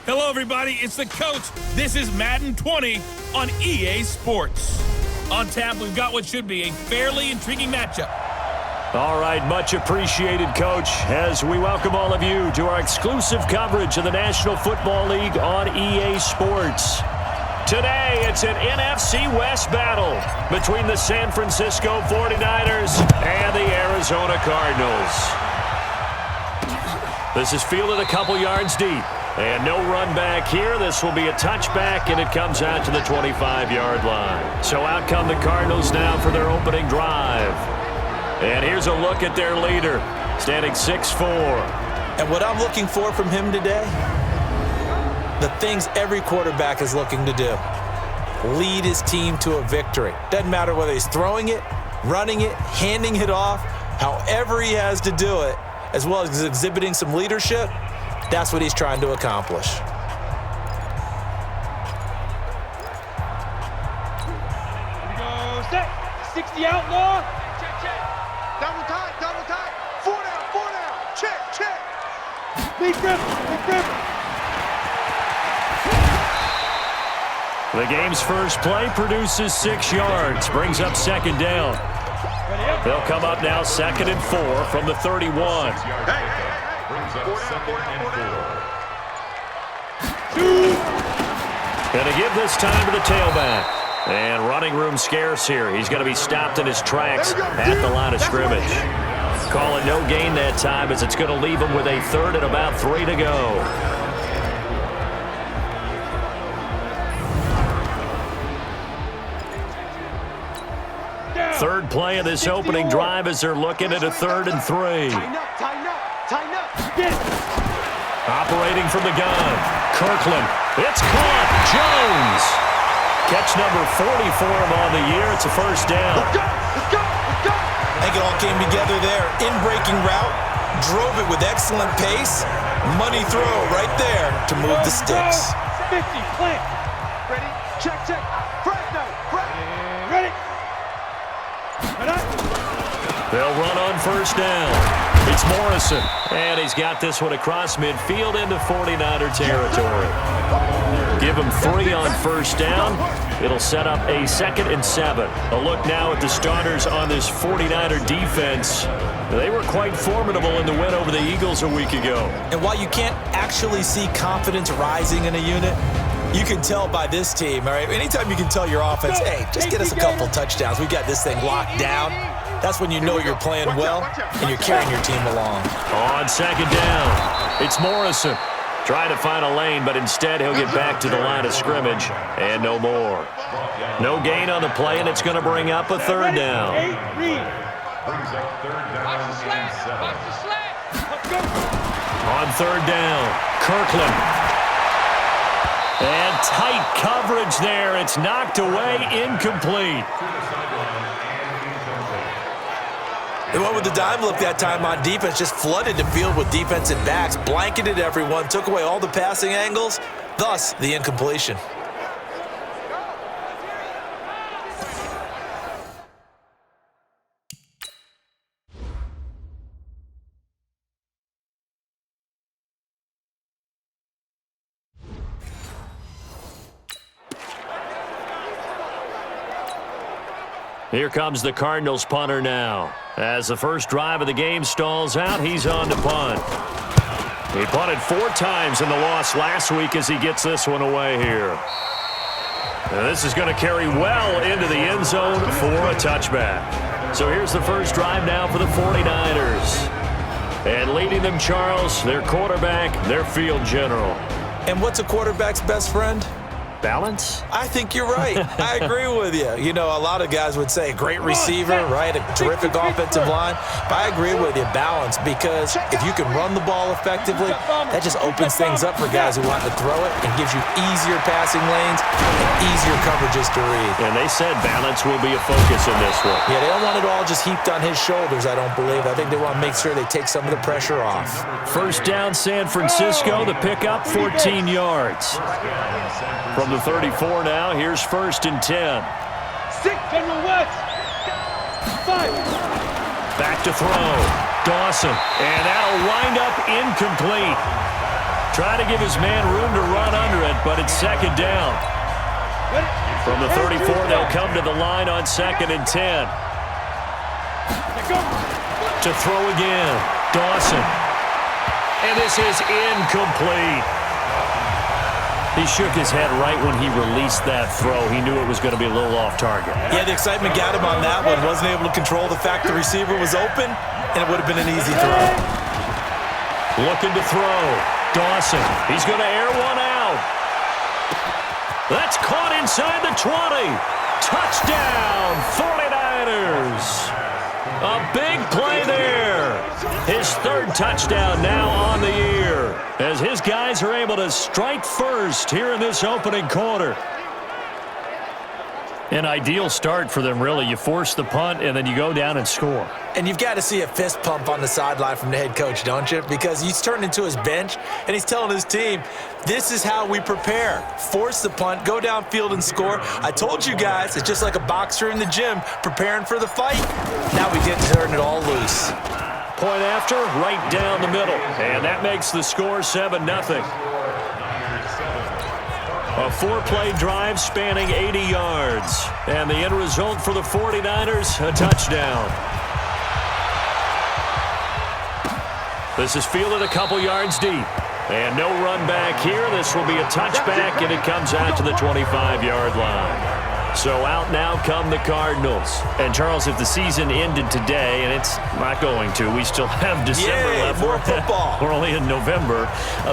Hello, everybody. It's the coach. This is Madden 20 on EA Sports. On tap, we've got what should be a fairly intriguing matchup. All right, much appreciated, Coach, as we welcome all of you to our exclusive coverage of the National Football League on EA Sports. Today, it's an NFC West battle between the San Francisco 49ers and the Arizona Cardinals. This is fielded a couple yards deep. And no run back here. This will be a touchback, and it comes out to the 25-yard line. So out come the Cardinals now for their opening drive. And here's a look at their leader, standing 6'4". And what I'm looking for from him today, the things every quarterback is looking to do. Lead his team to a victory. Doesn't matter whether he's throwing it, running it, handing it off, however he has to do it, as well as exhibiting some leadership. That's what he's trying to accomplish. Here we go, set. 60 outlaw. Check. Double tight. 4 down. Check. Big grip. The game's first play produces 6 yards, brings up second down. They'll come up now 2nd and 4 from the 31. Hey. Going to give this time to the tailback. And running room scarce here. He's going to be stopped in his tracks at the line of scrimmage. Call it no gain that time as it's going to leave him with a 3rd and about 3 to go. Third play of this opening drive as they're looking at a 3rd and 3. Tighten up. Operating from the gun. Kirkland. It's caught. Jones. Catch number 40 for him on the year. It's a first down. Let's go. I think it all came together there. In-breaking route. Drove it with excellent pace. Money throw right there to move the sticks. 50, plant. Ready? Check. Fred. Ready. They'll run on first down. It's Morrison, and he's got this one across midfield into 49er territory. Give him 3 on first down. It'll set up a 2nd and 7. A look now at the starters on this 49er defense. They were quite formidable in the win over the Eagles a week ago. And while you can't actually see confidence rising in a unit, you can tell by this team, all right? Anytime you can tell your offense, hey, just get us a couple touchdowns. We got this thing locked down. That's when you know you're playing well and you're carrying your team along. On second down, it's Morrison. Trying to find a lane, but instead he'll get back to the line of scrimmage and no more. No gain on the play, and it's going to bring up a 3rd down. On 3rd down, Kirkland. And tight coverage there. It's knocked away, incomplete. They went with the dime look that time on defense, just flooded the field with defensive backs, blanketed everyone, took away all the passing angles, thus the incompletion. Here comes the Cardinals punter now. As the first drive of the game stalls out, he's on to punt. He punted 4 times in the loss last week as he gets this one away here. And this is going to carry well into the end zone for a touchback. So here's the first drive now for the 49ers. And leading them, Charles, their quarterback, their field general. And what's a quarterback's best friend? Balance? I think you're right. I agree with you. You know, a lot of guys would say great receiver, right? A terrific offensive line. But I agree with you, balance, because if you can run the ball effectively, that just opens things up for guys who want to throw it and gives you easier passing lanes and easier coverages to read. And they said balance will be a focus in this one. Yeah, they don't want it all just heaped on his shoulders, I don't believe. I think they want to make sure they take some of the pressure off. First down, San Francisco. The pickup, 14 yards. From the 34 now, here's 1st and 10. 6, General West. 5. Back to throw. Dawson. And that'll wind up incomplete. Trying to give his man room to run under it, but it's second down. From the 34, they'll come to the line on 2nd and 10. To throw again, Dawson. And this is incomplete. He shook his head right when he released that throw. He knew it was going to be a little off target. Yeah, the excitement got him on that one. Wasn't able to control the fact the receiver was open, and it would have been an easy throw. Looking to throw. Dawson. He's going to air one out. That's caught inside the 20. Touchdown, 49ers. A big play there. His 3rd touchdown now on the year as his guys are able to strike first here in this opening quarter. An ideal start for them, really. You force the punt, and then you go down and score. And you've got to see a fist pump on the sideline from the head coach, don't you? Because he's turned into his bench, and he's telling his team, this is how we prepare. Force the punt, go downfield and score. I told you guys, it's just like a boxer in the gym preparing for the fight. Now we get to turn it all loose. Point after, right down the middle. And that makes the score 7-0. A 4-play drive spanning 80 yards. And the end result for the 49ers, a touchdown. This is fielded a couple yards deep. And no run back here. This will be a touchback, and it comes out to the 25-yard line. So out now come the Cardinals. And, Charles, if the season ended today, and it's not going to, we still have December left. More football. We're only in November.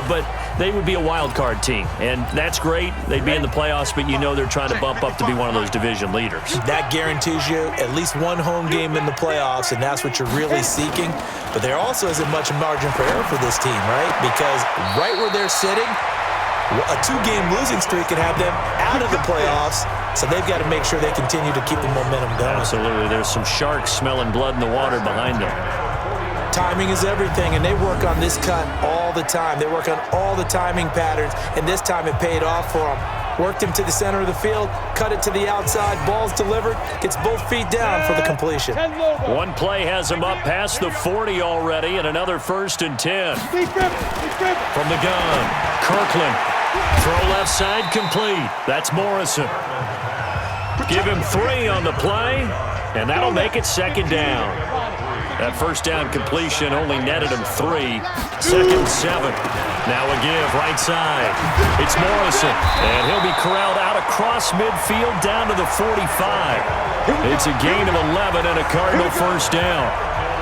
But they would be a wild card team. And that's great. They'd be in the playoffs, but you know they're trying to bump up to be one of those division leaders. That guarantees you at least one home game in the playoffs, and that's what you're really seeking. But there also isn't much margin for error for this team, right? Because right where they're sitting, a 2-game losing streak can have them out of the playoffs, so they've got to make sure they continue to keep the momentum going. Absolutely. There's some sharks smelling blood in the water behind them. Timing is everything, and they work on this cut all the time. They work on all the timing patterns, and this time it paid off for them. Worked him to the center of the field, cut it to the outside, ball's delivered, gets both feet down for the completion. One play has him up past the 40 already, and another 1st and 10. From the gun, Kirkland. Throw left side complete. That's Morrison. Give him 3 on the play, and that'll make it 2nd down. That 1st down completion only netted him 3. 2nd and 7. Now a give right side. It's Morrison, and he'll be corralled out across midfield down to the 45. It's a gain of 11 and a Cardinal 1st down.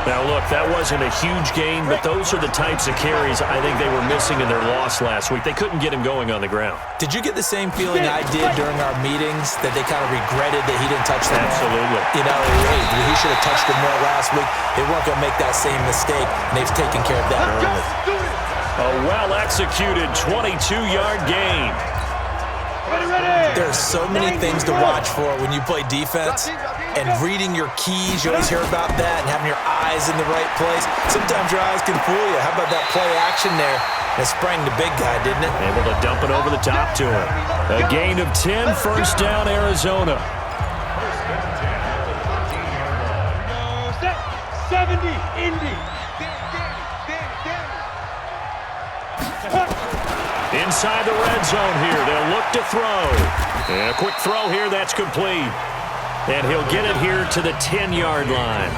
Now, look, that wasn't a huge gain, but those are the types of carries I think they were missing in their loss last week. They couldn't get him going on the ground. Did you get the same feeling I did during our meetings, that they kind of regretted that he didn't touch them? Absolutely. You know, hey, he should have touched them more last week. They weren't going to make that same mistake, and they've taken care of that early. A well-executed 22-yard gain. There's so many things to watch for when you play defense, and reading your keys, you always hear about that, and having your eyes in the right place. Sometimes your eyes can fool you. How about that play action there? It sprang the big guy, didn't it? Able to dump it over the top to him. A gain of 10, 1st down, Arizona. 70, Indy. Inside the red zone here. They'll look to throw. And a quick throw here. That's complete. And he'll get it here to the 10-yard line.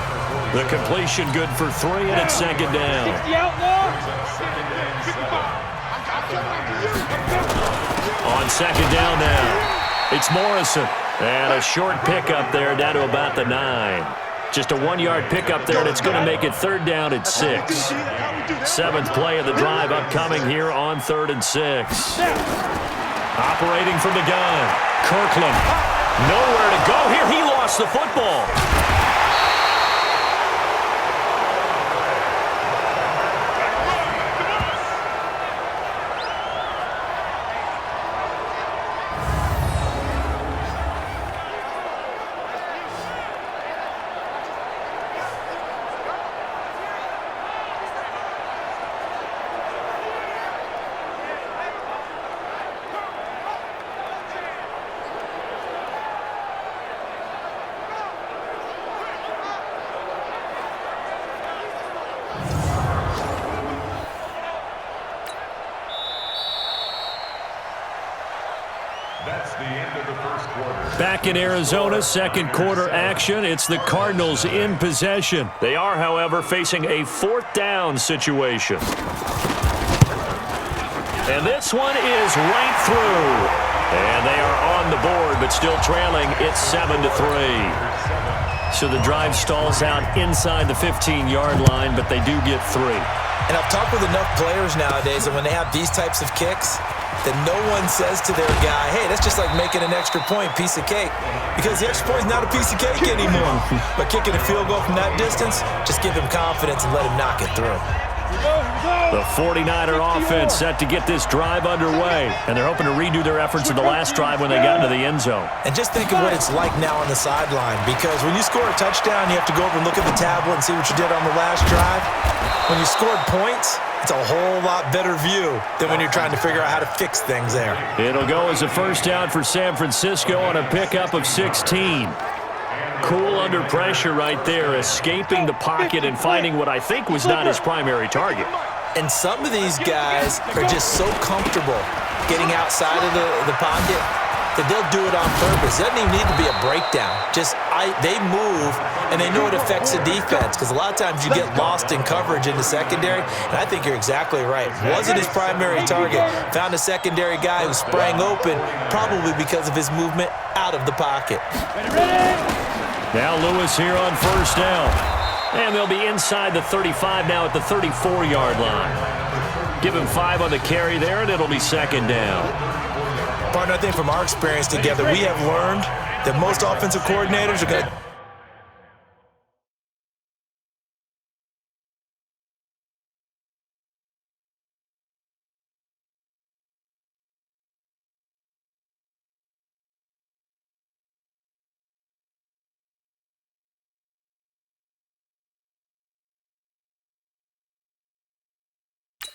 The completion good for 3, and it's 2nd down. On 2nd down now, it's Morrison. And a short pickup there down to about the 9. Just a 1-yard pickup there, and it's going to make it 3rd down at 6. 7th play of the drive upcoming here on 3rd and 6. Operating from the gun, Kirkland. Nowhere to go here. He lost the football. back in Arizona, second quarter action. It's the Cardinals in possession. They are, however, facing a fourth down situation. And this one is right through. And they are on the board, but still trailing. It's 7-3. So the drive stalls out inside the 15-yard line, but they do get 3. And I've talked with enough players nowadays that when they have these types of kicks, that no one says to their guy, hey, that's just like making an extra point, piece of cake. Because the extra point is not a piece of cake anymore. But kicking a field goal from that distance, just give him confidence and let him knock it through. The 49er offense set to get this drive underway, and they're hoping to redo their efforts in the last drive when they got into the end zone. And just think of what it's like now on the sideline, because when you score a touchdown, you have to go over and look at the tablet and see what you did on the last drive. When you scored points, it's a whole lot better view than when you're trying to figure out how to fix things there. It'll go as a first down for San Francisco on a pickup of 16. Cool under pressure right there, escaping the pocket and finding what I think was not his primary target. And some of these guys are just so comfortable getting outside of the pocket that they'll do it on purpose. It doesn't even need to be a breakdown. They move, and they know it affects the defense, because a lot of times you get lost in coverage in the secondary, and I think you're exactly right. Wasn't his primary target. Found a secondary guy who sprang open, probably because of his movement out of the pocket. Now Lewis here on first down. And they'll be inside the 35 now at the 34-yard line. Give him 5 on the carry there, and it'll be second down. Partner, I think from our experience together, we have learned that most offensive coordinators are going to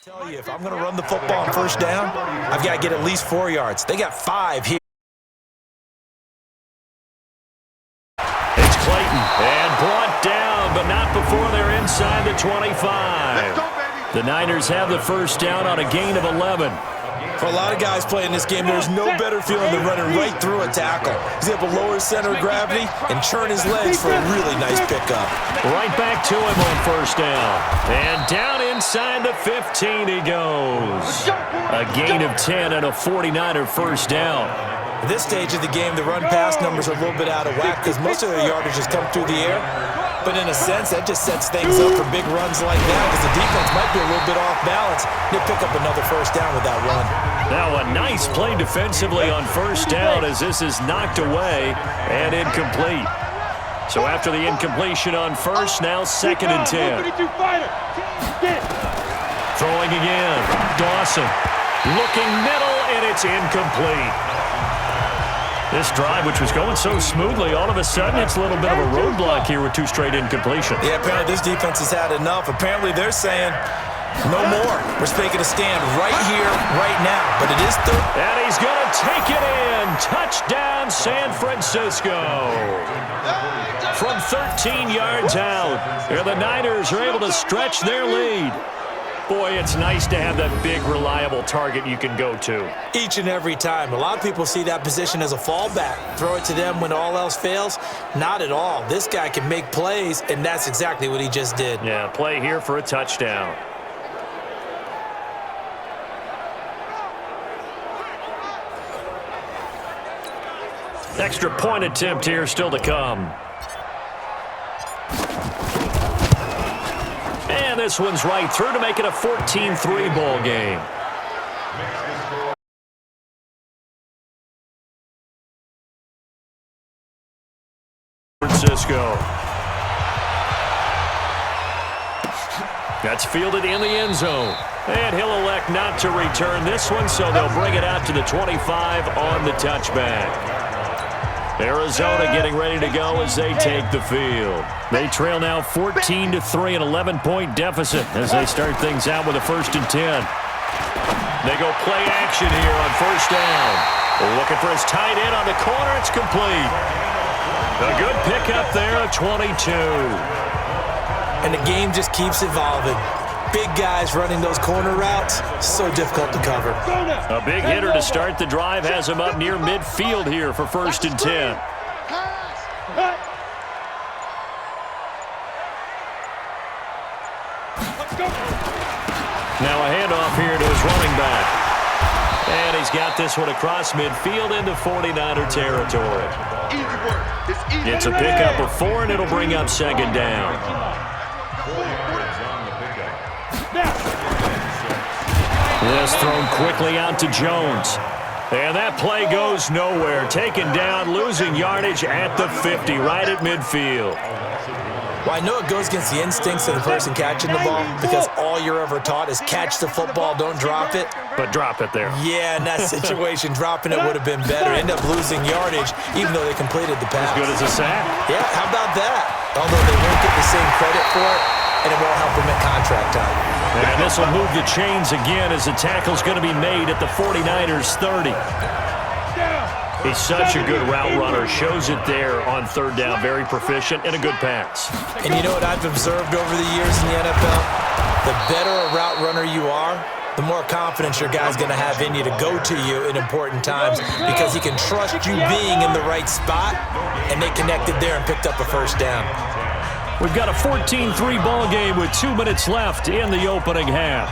tell you, if I'm going to run the football on first down, I've got to get at least 4 yards. They got 5 here. It's Clayton, and brought down, but not before they're inside the 25. The Niners have the first down on a gain of 11. For a lot of guys playing this game, there's no better feeling than running right through a tackle. He's able to lower his center of gravity and churn his legs for a really nice pickup. Right back to him on first down. And down inside the 15 he goes. A gain of 10 and a 49er first down. At this stage of the game, the run-pass numbers are a little bit out of whack because most of their yardage has come through the air. But in a sense, that just sets things up for big runs like that because the defense might be a little bit off balance. They pick up another first down with that run. Now a nice play defensively on first down as this is knocked away and incomplete. So after the incompletion on first, now second and 10. Throwing again. Dawson looking middle, and it's incomplete. This drive, which was going so smoothly, all of a sudden it's a little bit of a roadblock here with 2 straight incompletions. Yeah, apparently this defense has had enough. Apparently they're saying, no more. We're making a stand right here, right now. But it is third. And he's going to take it in. Touchdown, San Francisco. From 13 yards out, here the Niners are able to stretch their lead. Boy, it's nice to have that big, reliable target you can go to. Each and every time. A lot of people see that position as a fallback. Throw it to them when all else fails. Not at all. This guy can make plays, and that's exactly what he just did. Yeah, play here for a touchdown. Extra point attempt here still to come. And this one's right through to make it a 14-3 ball game. Francisco. That's fielded in the end zone. And he'll elect not to return this one, so they'll bring it out to the 25 on the touchback. Arizona getting ready to go as they take the field. They trail now 14-3, an 11-point deficit as they start things out with a 1st and 10. They go play action here on first down. Looking for his tight end on the corner. It's complete. A good pickup there, a 22. And the game just keeps evolving. Big guys running those corner routes, so difficult to cover. A big hitter to start the drive has him up near midfield here for 1st and 10. Now a handoff here to his running back. And he's got this one across midfield into 49er territory. It's a pickup of 4, and it'll bring up 2nd down. This thrown quickly out to Jones. And that play goes nowhere. Taken down, losing yardage at the 50, right at midfield. Well, I know it goes against the instincts of the person catching the ball because all you're ever taught is catch the football, don't drop it. But drop it there. Yeah, in that situation, dropping it would have been better. End up losing yardage even though they completed the pass. As good as a sack. Yeah, how about that? Although they won't get the same credit for it, and it won't help them at contract time. And this will move the chains again as the tackle's going to be made at the 49ers 30. He's such a good route runner. Shows it there on 3rd down. Very proficient and a good pass. And you know what I've observed over the years in the NFL? The better a route runner you are, the more confidence your guy's going to have in you to go to you in important times because he can trust you being in the right spot, and they connected there and picked up a 1st down. We've got a 14-3 ball game with 2 minutes left in the opening half.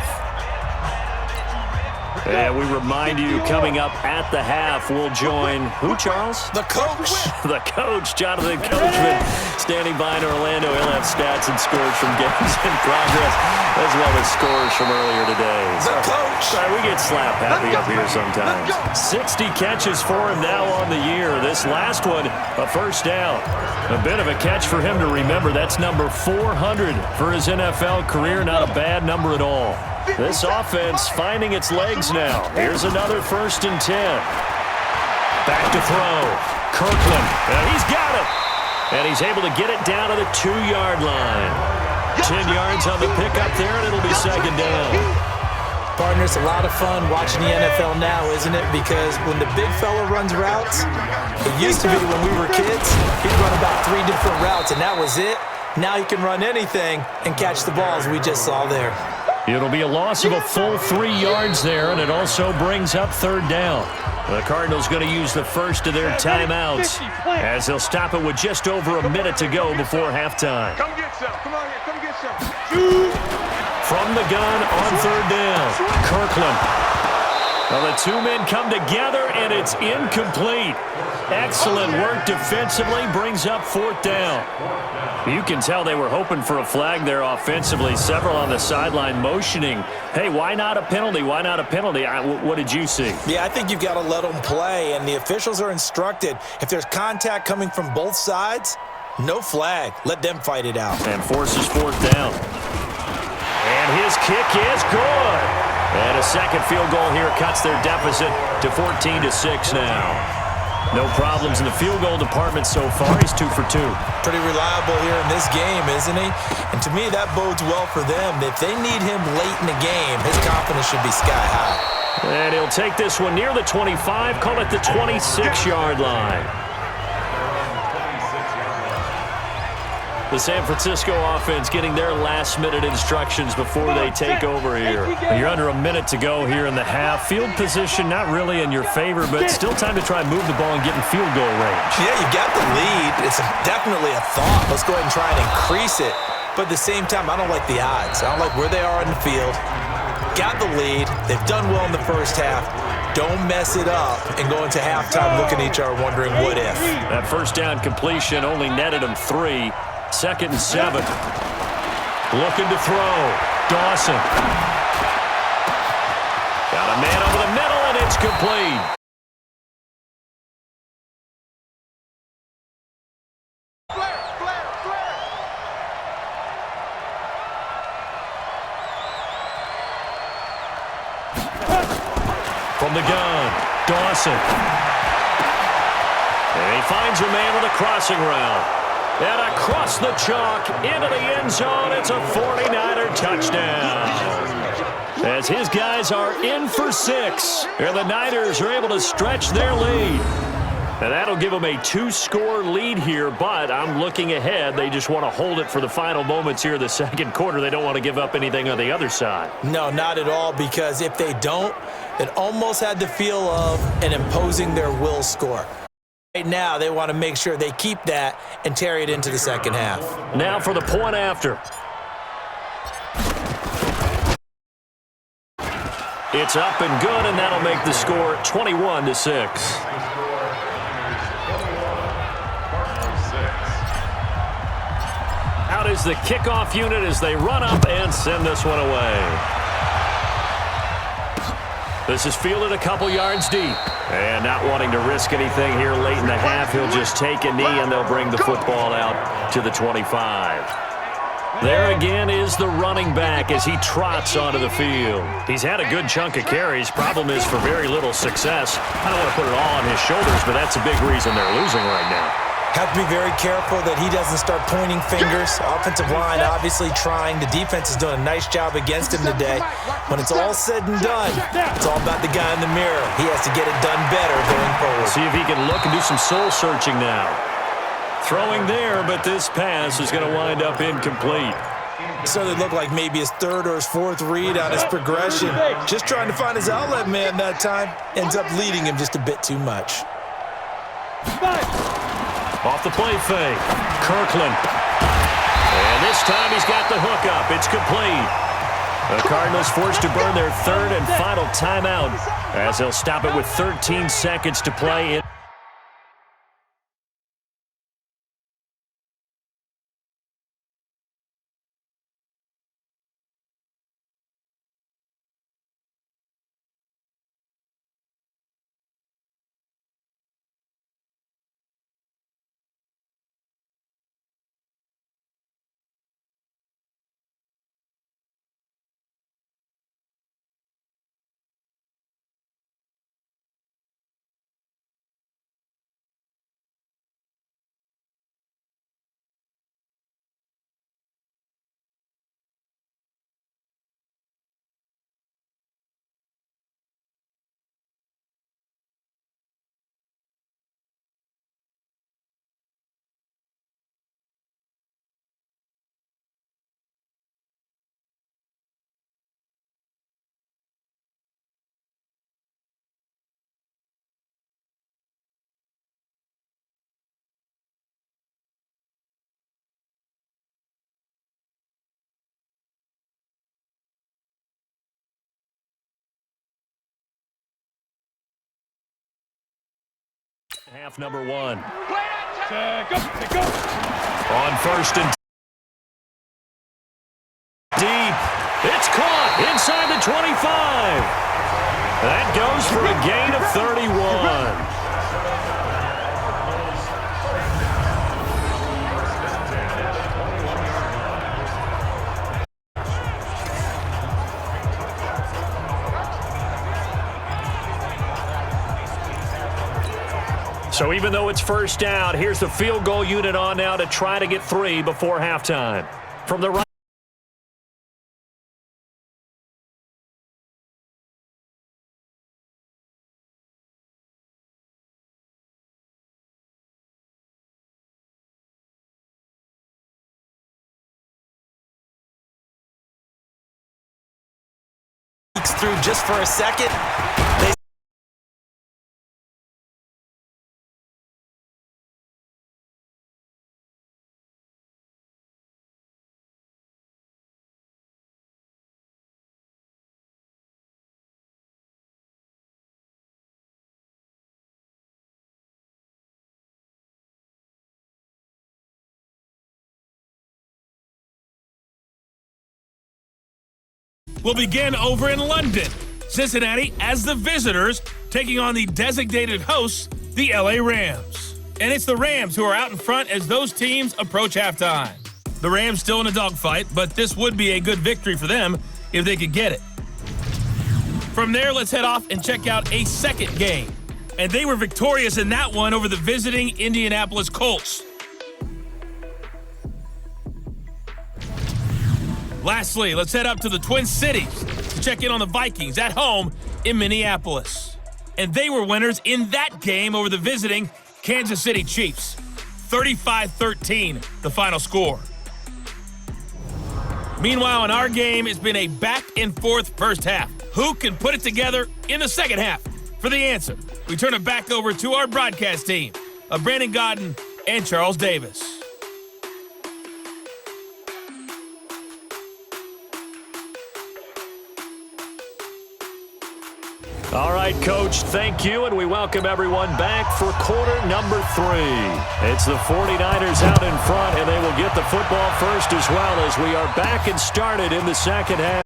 And we remind you, coming up at the half, we'll join who, Charles? The coach. The coach, Jonathan Coachman, standing by in Orlando. He'll have stats and scores from games in progress, as well as scores from earlier today. The coach. Sorry, we get slap happy up here sometimes. 60 catches for him now on the year. This last one, a 1st down. A bit of a catch for him to remember. That's number 400 for his NFL career. Not a bad number at all. This offense finding its legs now. Here's another 1st and 10. Back to throw. Kirkland. He's got it. And he's able to get it down to the 2-yard line. 10 yards on the pickup there, and it'll be 2nd down. Partner, it's a lot of fun watching the NFL now, isn't it? Because when the big fella runs routes, it used to be when we were kids, he'd run about 3 different routes, and that was it. Now he can run anything and catch the balls we just saw there. It'll be a loss of a full 3 yards there, and it also brings up 3rd down. The Cardinals going to use the first of their timeouts as they'll stop it with just over a minute to go before halftime. Come get some. Come on here. Come get some. From the gun on 3rd down, Kirkland. Well, the 2 men come together, and it's incomplete. Excellent work defensively, brings up 4th down. You can tell they were hoping for a flag there offensively. Several on the sideline motioning, hey, why not a penalty? Why not a penalty? What did you see? Yeah, I think you've got to let them play, and the officials are instructed. If there's contact coming from both sides, no flag. Let them fight it out. And forces 4th down. And his kick is good. And a second field goal here cuts their deficit to 14-6 now. No problems in the field goal department so far. He's 2 for 2. Pretty reliable here in this game, isn't he? And to me, that bodes well for them. If they need him late in the game, his confidence should be sky high. And he'll take this one near the 25, call it the 26-yard line. The San Francisco offense getting their last-minute instructions before they take over here. You're under a minute to go here in the half. Field position not really in your favor, but still time to try and move the ball and get in field goal range. Yeah, you got the lead. It's definitely a thought. Let's go ahead and try and increase it. But at the same time, I don't like the odds. I don't like where they are in the field. Got the lead. They've done well in the first half. Don't mess it up and go into halftime looking at each other wondering what if. That 1st down completion only netted them 3. 2nd and 7. Looking to throw. Dawson. Got a man over the middle, and it's complete. From the gun, Dawson. And he finds a man on the crossing route. And across the chalk, into the end zone, it's a 49er touchdown. As his guys are in for 6, and the Niners are able to stretch their lead. And that'll give them a 2-score lead here, but I'm looking ahead. They just want to hold it for the final moments here in the second quarter. They don't want to give up anything on the other side. No, not at all, because if they don't, it almost had the feel of an imposing their will score. Right now, they want to make sure they keep that and carry it into the second half. Now for the point after. It's up and good, and that'll make the score 21-6. Out is the kickoff unit as they run up and send this one away. This is fielded a couple yards deep. And not wanting to risk anything here late in the half, he'll just take a knee and they'll bring the football out to the 25. There again is the running back as he trots onto the field. He's had a good chunk of carries. Problem is for very little success. I don't want to put it all on his shoulders, but that's a big reason they're losing right now. Have to be very careful that he doesn't start pointing fingers. Offensive line obviously trying. The defense is doing a nice job against him today. When it's all said and done, it's all about the guy in the mirror. He has to get it done better going forward. See if he can look and do some soul searching now. Throwing there, but this pass is going to wind up incomplete. So it looked like maybe his third or his fourth read on his progression. Just trying to find his outlet man that time. Ends up leading him just a bit too much. Off the play fake, Kirkland. And this time he's got the hook up. It's complete. The Cardinals forced to burn their third and final timeout as they'll stop it with 13 seconds to play. Half number one. Go. On first and deep. It's caught inside the 25. That goes for a gain of 31. So even though it's first down, here's the field goal unit on now to try to get 3 before halftime. From the right. Through just for a second. Will begin over in London. Cincinnati as the visitors taking on the designated hosts, the LA Rams. And it's the Rams who are out in front as those teams approach halftime. The Rams still in a dogfight, but this would be a good victory for them if they could get it. From there, let's head off and check out a second game. And they were victorious in that one over the visiting Indianapolis Colts. Lastly, let's head up to the Twin Cities to check in on the Vikings at home in Minneapolis. And they were winners in that game over the visiting Kansas City Chiefs. 35-13, the final score. Meanwhile, in our game, it's been a back-and-forth first half. Who can put it together in the second half? For the answer, we turn it back over to our broadcast team of Brandon Godden and Charles Davis. All right, Coach, thank you, and we welcome everyone back for quarter number 3. It's the 49ers out in front, and they will get the football first as well as we are back and started in the second half.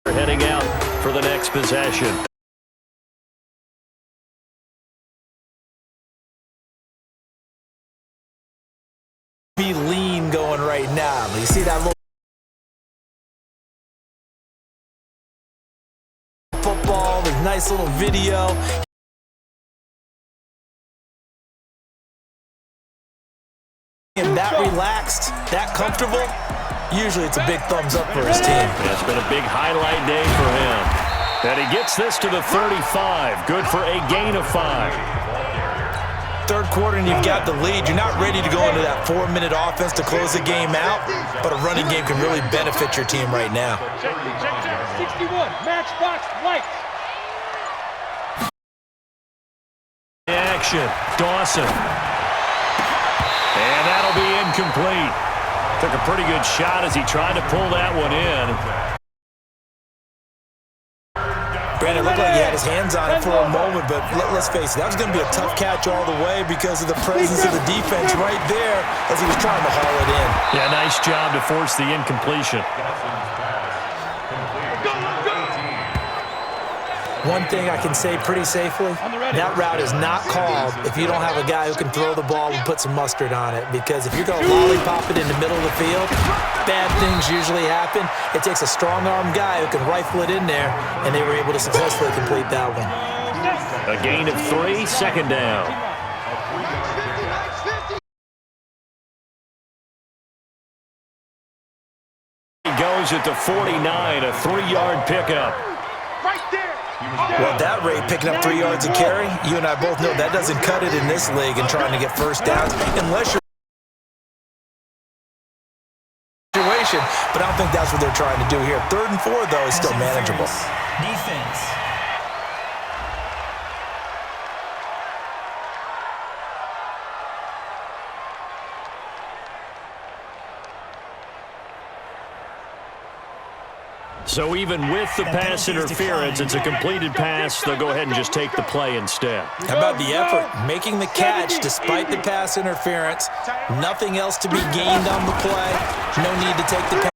Heading out for the next possession. Be lean going right now. You see that little football, the nice little video. And that relaxed, that comfortable, usually it's a big thumbs up for his team. Yeah, it's been a big highlight day for him. And he gets this to the 35. Good for a gain of 5. Third quarter and you've got the lead. You're not ready to go into that 4-minute offense to close the game out, but a running game can really benefit your team right now. Check 61, matchbox lights. Action, Dawson. And that'll be incomplete. Took a pretty good shot as he tried to pull that one in. Brandon, it looked like he had his hands on it for a moment, but let's face it, that was going to be a tough catch all the way because of the presence of the defense right there as he was trying to haul it in. Yeah, nice job to force the incompletion. One thing I can say pretty safely, that route is not called if you don't have a guy who can throw the ball and put some mustard on it, because if you're going to lollipop it in the middle of the field, bad things usually happen. It takes a strong-arm guy who can rifle it in there, and they were able to successfully complete that one. A gain of 3, second down. He goes at the 49, a 3-yard pickup. Right there. Well, at that rate, picking up 3 yards a carry, you and I both know that doesn't cut it in this league and trying to get first downs unless you're situation, but I don't think that's what they're trying to do here. 3rd and 4, though, is still manageable. Defense. So even with the pass interference, it's a completed pass. They'll go ahead and just take the play instead. How about the effort? Making the catch despite the pass interference. Nothing else to be gained on the play. No need to take the pass.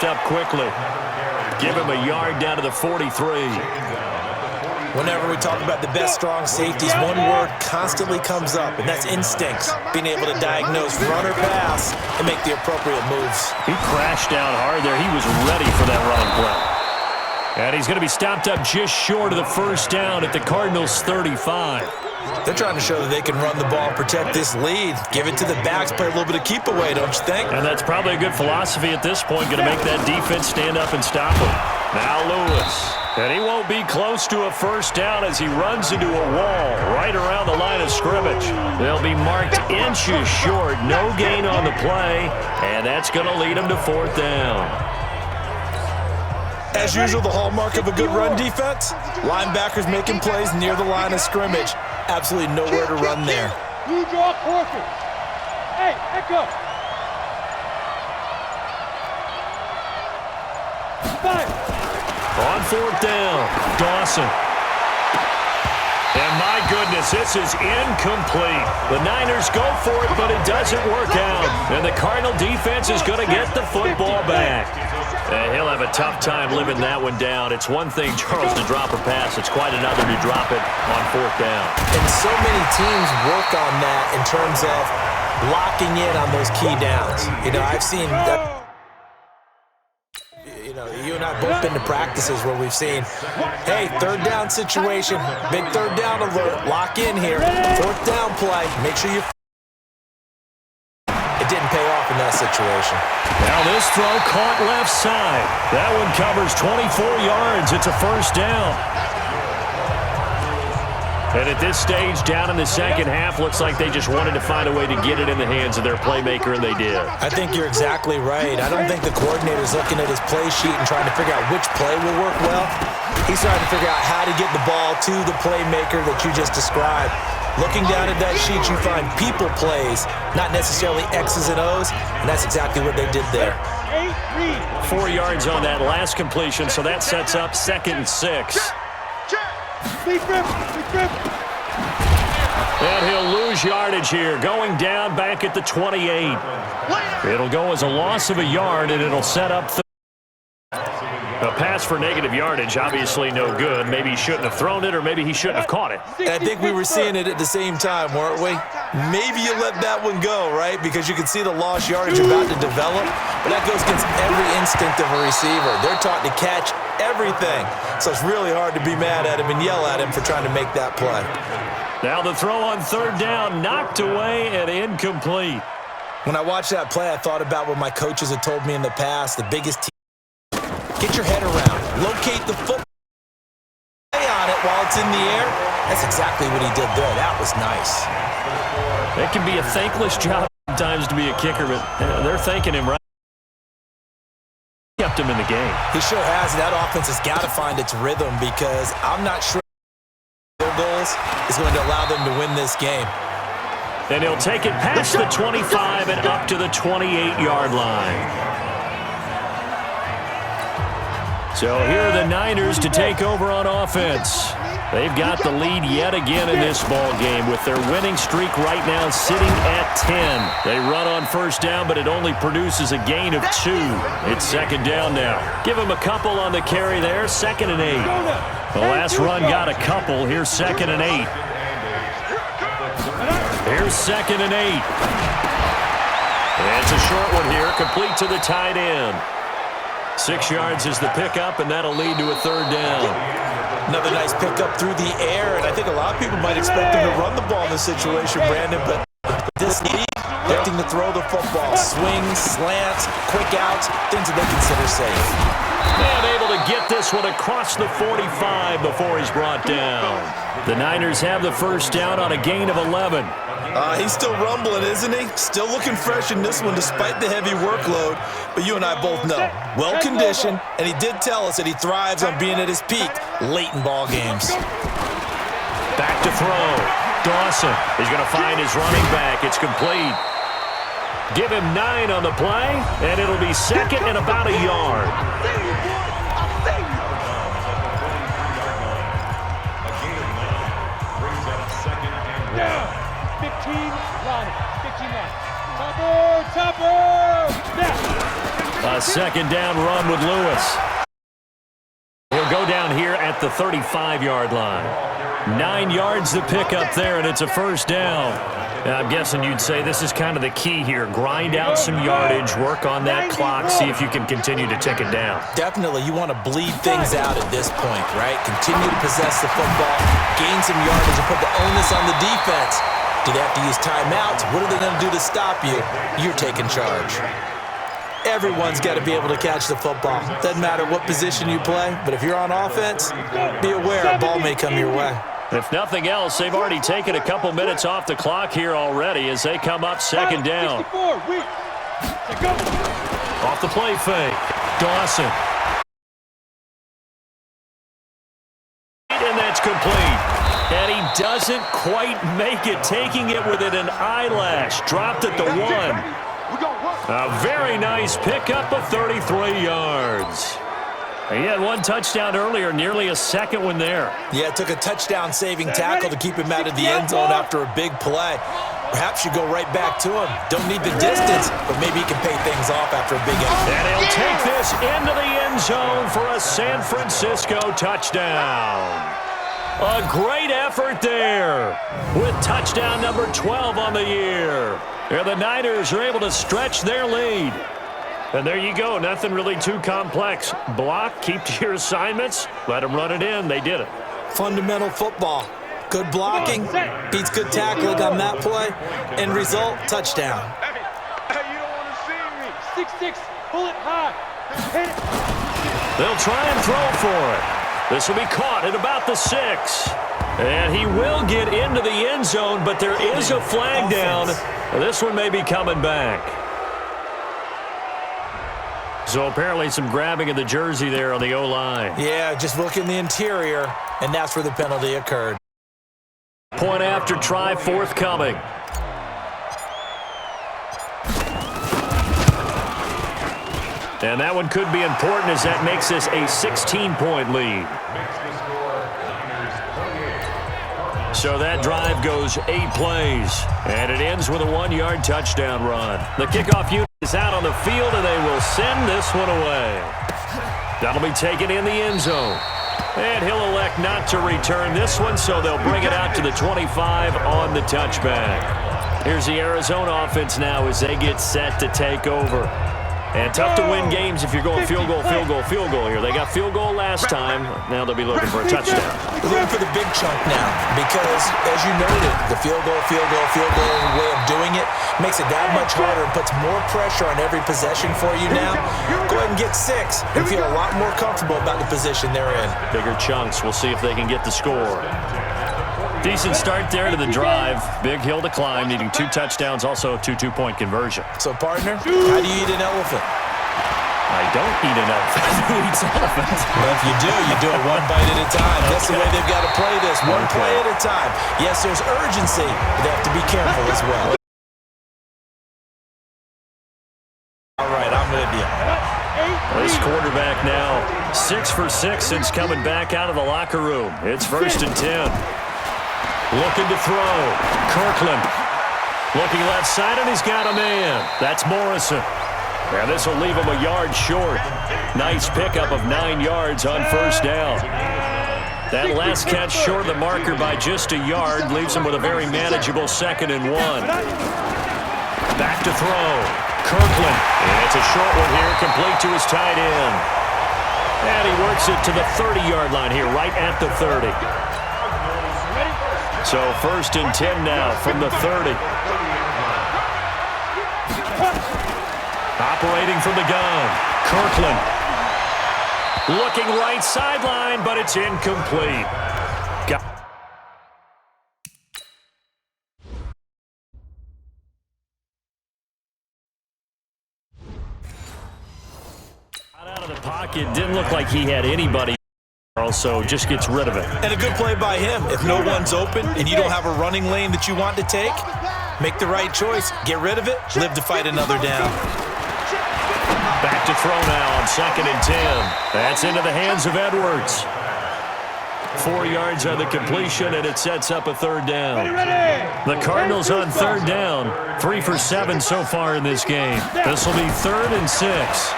Up quickly. Give him a yard down to the 43. Whenever we talk about the best strong safeties, one word constantly comes up, and that's instincts. Being able to diagnose run or pass and make the appropriate moves. He crashed down hard there. He was ready for that running play. And he's going to be stopped up just short of the first down at the Cardinals' 35. They're trying to show that they can run the ball, protect this lead, give it to the backs, play a little bit of keep away, don't you think? And that's probably a good philosophy at this point, going to make that defense stand up and stop him. Now Lewis. And he won't be close to a first down as he runs into a wall right around the line of scrimmage. They'll be marked inches short, no gain on the play, and that's going to lead them to 4th down. As usual, the hallmark of a good run defense, linebackers making plays near the line of scrimmage. Absolutely nowhere to run there. You draw quarter. Hey, echo. 5. On 4th down, Dawson. And my goodness, this is incomplete. The Niners go for it, but it doesn't work out. And the Cardinal defense is going to get the football back. And he'll have a tough time living that one down. It's one thing, Charles, to drop a pass. It's quite another to drop it on 4th down. And so many teams work on that in terms of locking in on those key downs. You know, I've seen that. You and I both been to practices where we've seen, hey, 3rd down situation, big 3rd down alert, lock in here, 4th down play, make sure you it didn't pay off in that situation. Now this throw caught left side. That one covers 24 yards. It's a first down. And at this stage, down in the second half, looks like they just wanted to find a way to get it in the hands of their playmaker, and they did. I think you're exactly right. I don't think the coordinator's looking at his play sheet and trying to figure out which play will work well. He's trying to figure out how to get the ball to the playmaker that you just described. Looking down at that sheet, you find people plays, not necessarily X's and O's, and that's exactly what they did there. 4 yards on that last completion, so that sets up 2nd and 6. And he'll lose yardage here, going down back at the 28. It'll go as a loss of a yard, and it'll set up a pass for negative yardage. Obviously no good. Maybe he shouldn't have thrown it, or maybe he shouldn't have caught it. And I think we were seeing it at the same time, weren't we? Maybe you let that one go, right? Because you can see the lost yardage about to develop, but that goes against every instinct of a receiver. They're taught to catch everything, so it's really hard to be mad at him and yell at him for trying to make that play. Now the throw on 3rd down, knocked away and incomplete. When I watched that play, I thought about what my coaches had told me in the past. The biggest team, get your head around, locate the football, play on it while it's in the air. That's exactly what he did there. That was nice. It can be a thankless job sometimes to be a kicker, but they're thanking him right. Kept him in the game. He sure has. That offense has got to find its rhythm, because I'm not sure field goals is going to allow them to win this game. And he'll take it past the 25 and up to the 28-yard line. So here are the Niners to take over on offense. They've got the lead yet again in this ball game, with their winning streak right now sitting at 10. They run on 1st down, but it only produces a gain of 2. It's 2nd down now. Give them a couple on the carry there, 2nd and 8. The last run got a couple. Here's 2nd and 8. Here's 2nd and 8. And it's a short one here, complete to the tight end. 6 yards is the pickup, and that'll lead to a 3rd down. Another nice pickup through the air, and I think a lot of people might expect him to run the ball in this situation, Brandon, but this league, expecting to throw the football. Swings, slants, quick outs, things that they consider safe. And able to get this one across the 45 before he's brought down. The Niners have the 1st down on a gain of 11. He's still rumbling, isn't he? Still looking fresh in this one despite the heavy workload. But you and I both know, well-conditioned, and he did tell us that he thrives on being at his peak late in ball games. Back to throw. Dawson is going to find his running back. It's complete. Give him 9 on the play, and it'll be 2nd and about a yard. A 2nd down run with Lewis. He'll go down here at the 35-yard line. 9 yards to pick up there, and it's a 1st down. And I'm guessing you'd say this is kind of the key here. Grind out some yardage, work on that clock, see if you can continue to tick it down. Definitely, you want to bleed things out at this point, right? Continue to possess the football, gain some yardage, and put the onus on the defense. Do they have to use timeouts? What are they going to do to stop you? You're taking charge. Everyone's got to be able to catch the football. Doesn't matter what position you play, but if you're on offense, be aware a ball may come your way. If nothing else, they've already taken a couple minutes off the clock here already as they come up 2nd down. Off the play fake. Dawson. And that's complete. And he doesn't quite make it, taking it within an eyelash. Dropped at the 1. A very nice pickup of 33 yards. He had 1 touchdown earlier, nearly a 2nd one there. Yeah, it took a touchdown-saving tackle to keep him out of the end zone after a big play. Perhaps you go right back to him. Don't need the distance, but maybe he can pay things off after a big effort. And he'll take this into the end zone for a San Francisco touchdown. A great effort there with touchdown number 12 on the year. And the Niners are able to stretch their lead. And there you go. Nothing really too complex. Block, keep to your assignments, let them run it in. They did it. Fundamental football. Good blocking beats good tackling on that play. End result, touchdown. Hey, 6'6", pull it high. Hit it. They'll try and throw for it. This will be caught at about the 6. And he will get into the end zone, but there is a flag down. This one may be coming back. So apparently some grabbing of the jersey there on the O-line. Yeah, just look in the interior, and that's where the penalty occurred. Point after try forthcoming. And that one could be important as that makes this a 16-point lead. So that drive goes 8 plays, and it ends with a 1-yard touchdown run. The kickoff unit is out on the field, and they will send this one away. That'll be taken in the end zone. And he'll elect not to return this one, so they'll bring it out to the 25 on the touchback. Here's the Arizona offense now as they get set to take over. And tough to win games if you're going field goal, field goal, field goal here. They got field goal last time. Now they'll be looking for a touchdown. We're looking for the big chunk now because, as you noted, the field goal way of doing it makes it that much harder and puts more pressure on every possession for you now. Go ahead and get 6 and feel a lot more comfortable about the position they're in. Bigger chunks. We'll see if they can get the score. Decent start there to the drive. Big hill to climb, needing 2 touchdowns, also a 2 2-point conversion. So, partner, how do you eat an elephant? I don't eat an elephant. Who eats elephants? Well, if you do it one bite at a time. That's the way they've got to play this, one play at a time. Yes, there's urgency, but they have to be careful as well. All right, I'm with you. This quarterback now 6 for 6 since coming back out of the locker room. It's 1st and 10. Looking to throw. Kirkland looking left side, and he's got a man. That's Morrison. And this will leave him a yard short. Nice pickup of 9 yards on 1st down. That last catch short of the marker by just a yard leaves him with a very manageable 2nd and 1. Back to throw. Kirkland. And it's a short one here, complete to his tight end. And he works it to the 30-yard line here, right at the 30. So 1st and 10 now from the 30. Operating from the gun. Kirkland. Looking right sideline, but it's incomplete. Out of the pocket. Didn't look like he had anybody. Also just gets rid of it. And a good play by him. If no one's open and you don't have a running lane that you want to take, make the right choice. Get rid of it. Live to fight another down. Back to throw now on 2nd and 10. That's into the hands of Edwards. 4 yards on the completion, and it sets up a 3rd down. The Cardinals on 3rd down. 3 for 7 so far in this game. This will be 3rd and 6.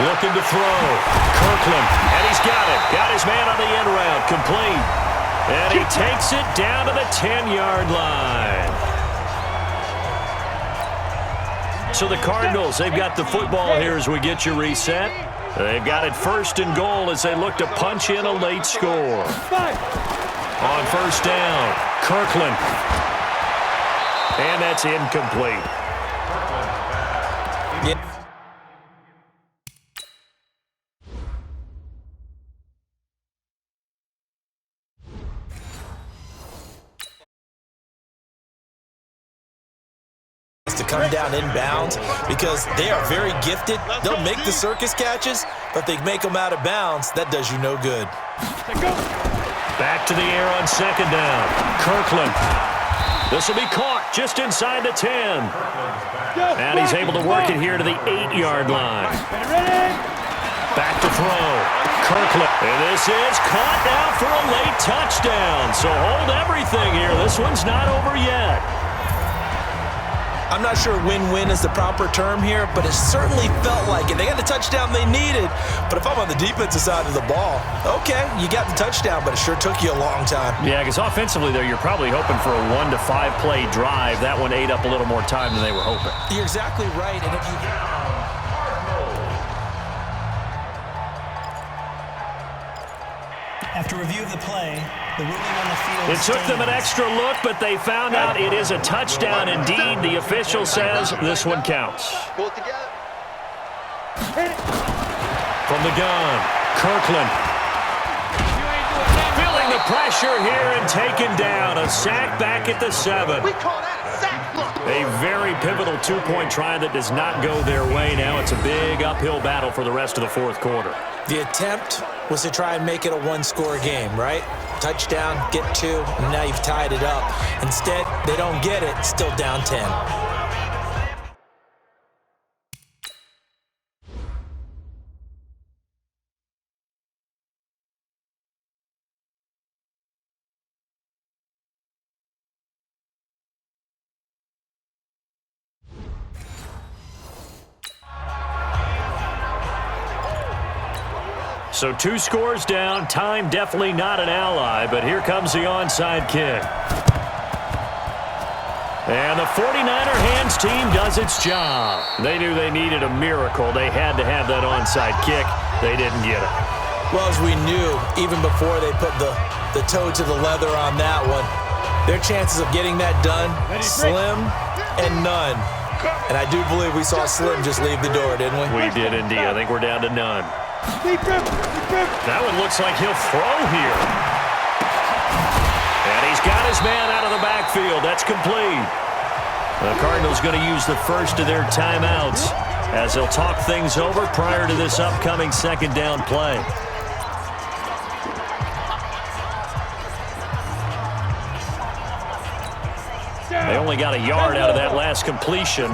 Looking to throw. Kirkland. And he's got it. Got his man on the end route. Complete. And he takes it down to the 10-yard line. So the Cardinals, they've got the football here as we get you reset. They've got it 1st and goal as they look to punch in a late score. On 1st down, Kirkland. And that's incomplete. To come down inbounds because they are very gifted. They'll make the circus catches, but they make them out of bounds. That does you no good. Back to the air on 2nd down. Kirkland. This will be caught just inside the 10. And he's able to work it here to the 8-yard line. Back to throw. Kirkland. And this is caught now for a late touchdown. So hold everything here. This one's not over yet. I'm not sure win-win is the proper term here, but it certainly felt like it. They got the touchdown they needed, but if I'm on the defensive side of the ball, okay, you got the touchdown, but it sure took you a long time. Yeah, because offensively, though, you're probably hoping for a 1 to 5 play drive. That one ate up a little more time than they were hoping. You're exactly right, and if you... After review of the play, the ruling on the field It took them an extra look, but they found out it is a touchdown indeed. The official says this one counts. Pull it together. Hit it. From the gun, Kirkland. Feeling the pressure here and taken down. A sack back at the 7. We call that sack look. A very pivotal two-point try that does not go their way. Now it's a big uphill battle for the rest of the fourth quarter. The attempt was to try and make it a one-score game, right? Touchdown, get 2, and now you've tied it up. Instead, they don't get it, still down 10. So 2 scores down. Time definitely not an ally, but here comes the onside kick. And the 49er hands team does its job. They knew they needed a miracle. They had to have that onside kick. They didn't get it. Well, as we knew, even before they put the toe to the leather on that one, their chances of getting that done, slim and none. And I do believe we saw Slim just leave the door, didn't we? We did indeed. I think we're down to none. Deep grip. Deep grip. That one looks like he'll throw here. And he's got his man out of the backfield. That's complete. The Cardinals going to use the first of their timeouts as they'll talk things over prior to this upcoming second down play. They only got a yard out of that last completion,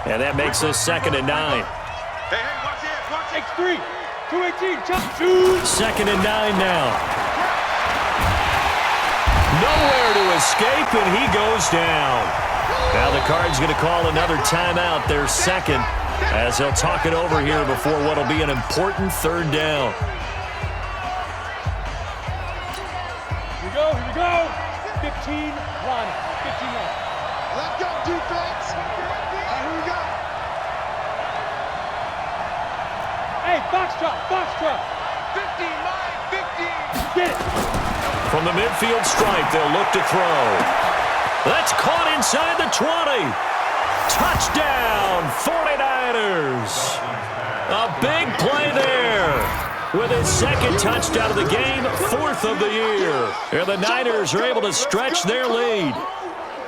and that makes this 2nd and 9. Hey, watch it, watch it. X3. 218. Jump. Shoot. 2nd and 9 now. Nowhere to escape, and he goes down. Now the Cards going to call another timeout, their second, as they'll talk it over here before what will be an important 3rd down. Here we go. Here we go. 15 1. 15 1. Let's go, defense. Here we go. Hey, box drop. Box drop. 15, 9, 15. Get it. From the midfield stripe, they'll look to throw. That's caught inside the 20. Touchdown, 49ers. A big play there. With his 2nd touchdown of the game, 4th of the year. And the Niners are able to stretch their lead.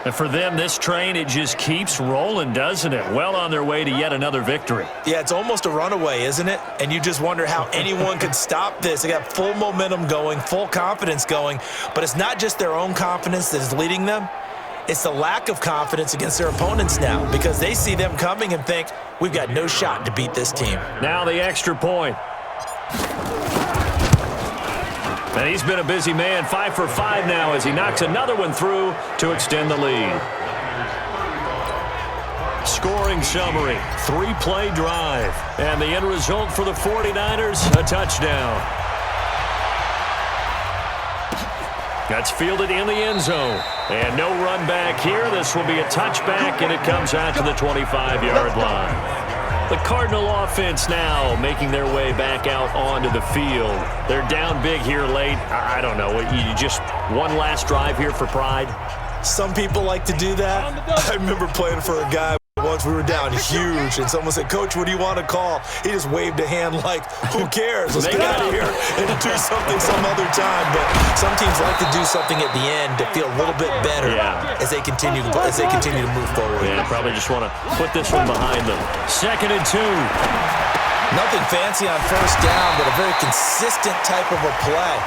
And for them, this train, it just keeps rolling, doesn't it? Well on their way to yet another victory. Yeah, it's almost a runaway, isn't it? And you just wonder how anyone could stop this. They got full momentum going, full confidence going. But it's not just their own confidence that is leading them. It's the lack of confidence against their opponents now because they see them coming and think, we've got no shot to beat this team. Now the extra point. And he's been a busy man, 5 for 5 now as he knocks another one through to extend the lead. Scoring summary, 3-play drive. And the end result for the 49ers, a touchdown. That's fielded in the end zone. And no run back here. This will be a touchback, and it comes out to the 25-yard line. The Cardinal offense now making their way back out onto the field. They're down big here late. I don't know. You just one last drive here for pride? Some people like to do that. I remember playing for a guy once. We were down huge, and someone said, Coach, what do you want to call? He just waved a hand like, who cares? Let's get out of here and do something some other time. But some teams like to do something at the end to feel a little bit better as they continue to move forward. Yeah, probably just want to put this one behind them. 2nd and 2. Nothing fancy on 1st down, but a very consistent type of a play.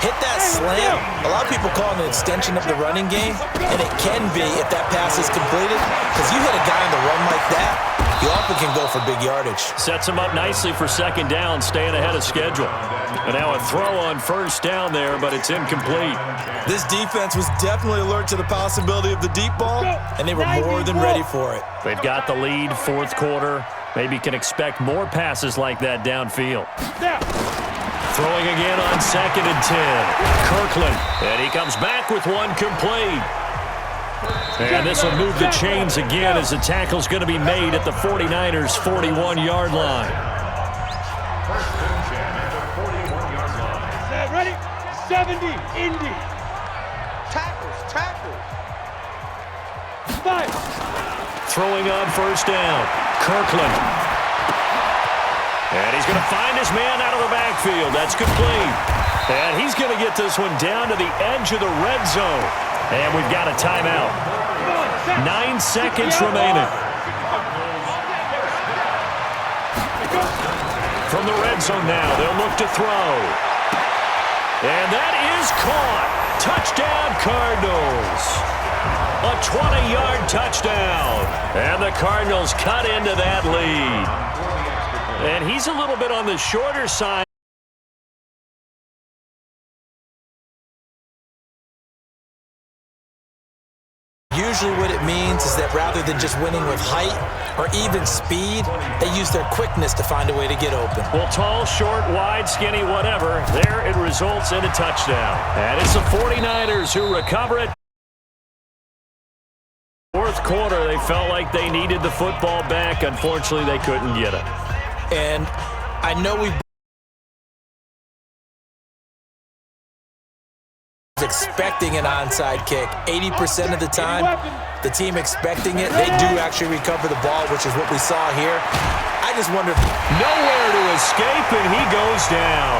Hit that slam. A lot of people call it an extension of the running game, and it can be if that pass is completed, because you hit a guy on the run like that, you often can go for big yardage. Sets him up nicely for 2nd down, staying ahead of schedule. And now a throw on 1st down there, but it's incomplete. This defense was definitely alert to the possibility of the deep ball, and they were more than ready for it. They've got the lead, 4th quarter. Maybe can expect more passes like that downfield. Throwing again on 2nd and 10. Kirkland, and he comes back with one complete. And this will move the chains again as the tackle's going to be made at the 49ers' 41-yard line. Ready? 70. Indy. Tackles. 5. Throwing on 1st down. Kirkland. And he's going to find his man out of the backfield. That's complete. And he's going to get this one down to the edge of the red zone. And we've got a timeout. 9 seconds remaining. From the red zone now, they'll look to throw. And that is caught. Touchdown, Cardinals. A 20-yard touchdown. And the Cardinals cut into that lead. And he's a little bit on the shorter side. Usually what it means is that rather than just winning with height or even speed, they use their quickness to find a way to get open. Well, tall, short, wide, skinny, whatever, there it results in a touchdown. And it's the 49ers who recover it. Fourth quarter, they felt like they needed the football back. Unfortunately, they couldn't get it. And I know we've expecting an onside kick 80% of the time. The team expecting it, they do actually recover the ball, which is what we saw here. I just wonder if nowhere to escape, and he goes down.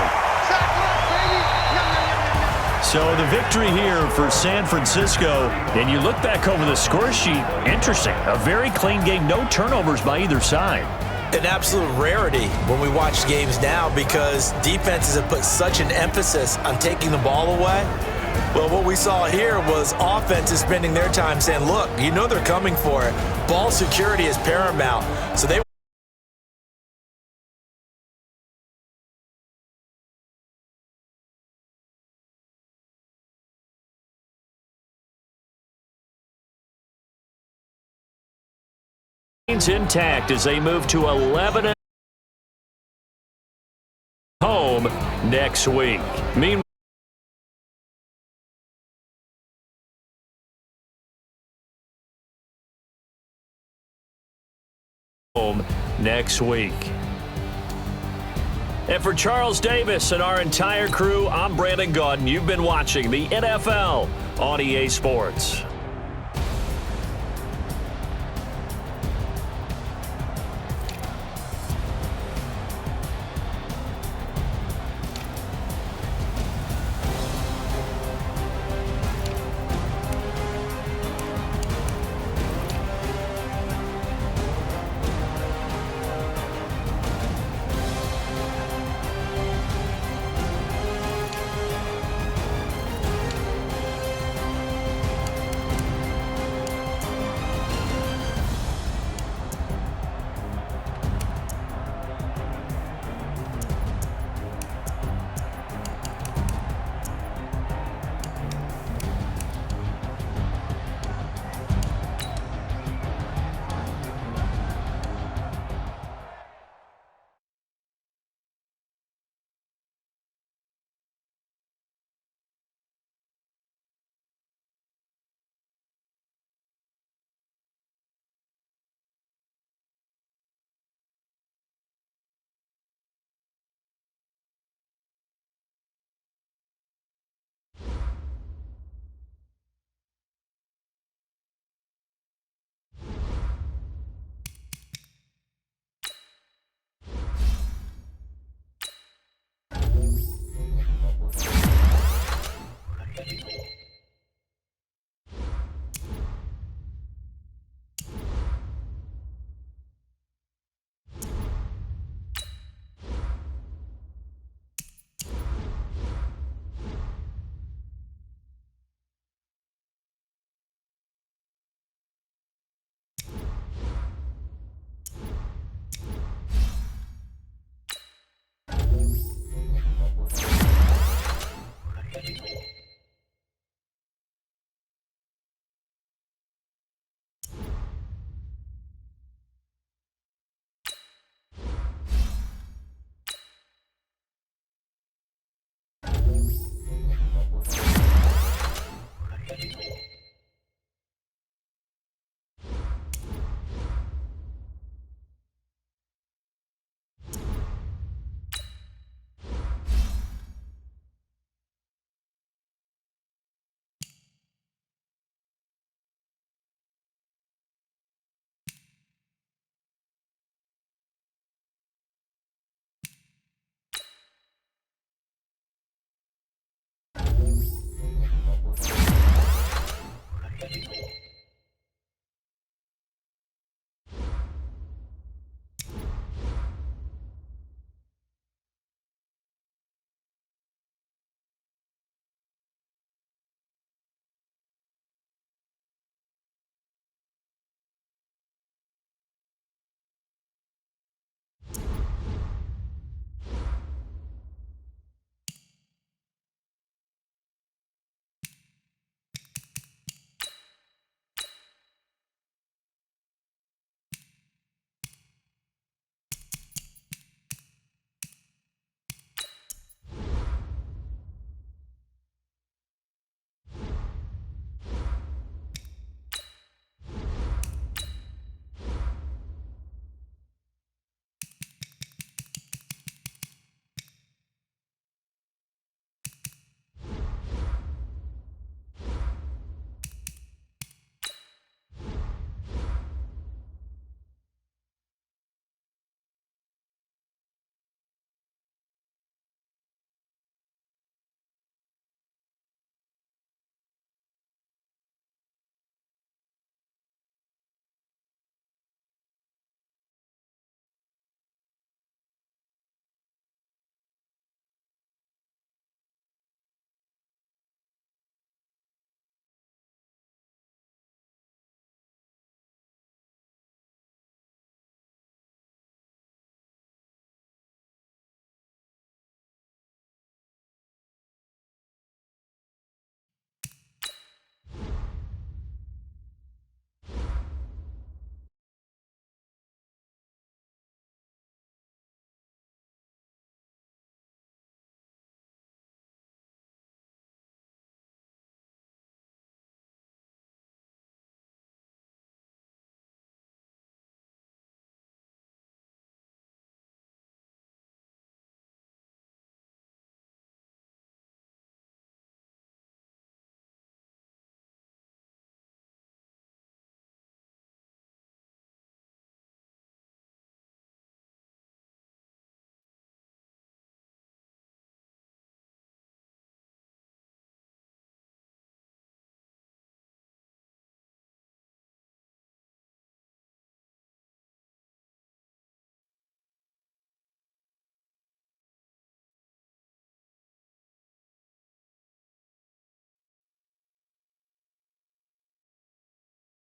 So the victory here for San Francisco, and you look back over the score sheet, interesting. A very clean game, no turnovers by either side. An absolute rarity when we watch games now because defenses have put such an emphasis on taking the ball away. Well, what we saw here was offenses spending their time saying, look, you know they're coming for it. Ball security is paramount. So they intact as they move to 11 home next week. Meanwhile, home next week. And for Charles Davis and our entire crew, I'm Brandon Gaudin. You've been watching the NFL on EA Sports.